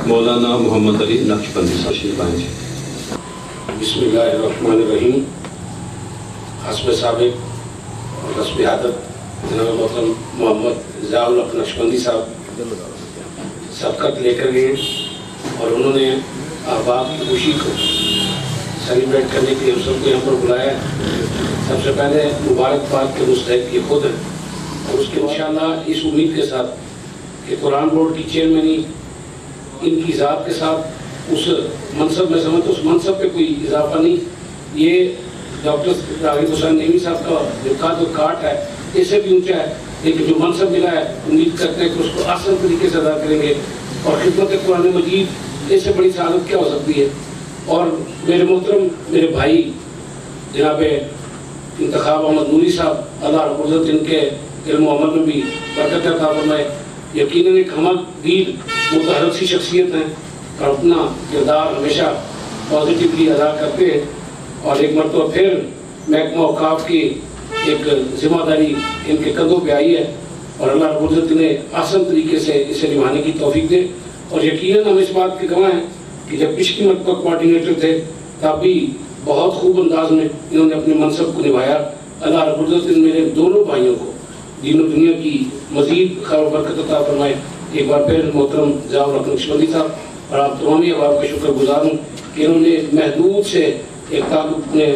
مولانا محمد علی نقشبندی تشریف لائیں جی۔ بسم اللہ الرحمن الرحیم۔ حسب سابق اور حسب عادت جناب محترم محمد ضیاء الحق نقشبندی صاحب سبقت لے کر گئے اور انہوں نے احباب کی خوشی کو سیلیبریٹ کرنے کے لیے ہم سب کو یہاں پر بلایا ہے۔ سب سے پہلے مبارکباد کے مستحق یہ خود ہیں اور اس کے انشاءاللہ اس امید کے ساتھ کہ قرآن بورڈ کی چیئرمینی ان کی ذات کے ساتھ اس منصب میں سمجھتے اس منصب پہ کوئی اضافہ نہیں، یہ ڈاکٹر راغب حسین نعیمی صاحب کا جو قد و کاٹ ہے اس سے بھی اونچا ہے، لیکن جو منصب ملا ہے امید کرتے ہیں کہ اس کو آسان طریقے سے ادا کریں گے اور خدمت قرآن مجید اس سے بڑی سعادت کیا ہو سکتی ہے۔ اور میرے محترم میرے بھائی جناب انتخاب احمد نوری صاحب، اللہ رب العزت ان کے علم و عمل میں بھی برکت عطا فرمائے، یقیناً ایک ہمت دیر متحرک سی شخصیت ہیں اور اپنا کردار ہمیشہ پازیٹیولی ادا کرتے ہیں، اور ایک مرتبہ پھر محکمہ اوقاف کی ایک ذمہ داری ان کے قدموں پہ آئی ہے اور اللہ رب العزت انہیں آسان طریقے سے اسے نبھانے کی توفیق دے۔ اور یقیناً ہم اس بات کے گواہ ہیں کہ جب پچھلی مرتبہ کوارڈینیٹر تھے تب بھی بہت خوب انداز میں انہوں نے اپنے منصب کو نبھایا۔ اللہ رب العزت ان میرے دونوں بھائیوں کو دین و دنیا کی مزید خیر و برکت عطا فرمائے۔ ایک بار پھر محترم ضیاء الحق نقشبندی صاحب اور آپ تمامی احباب کا شکر گزار ہوں کہ انہوں نے محدود سے ایک تعلق میں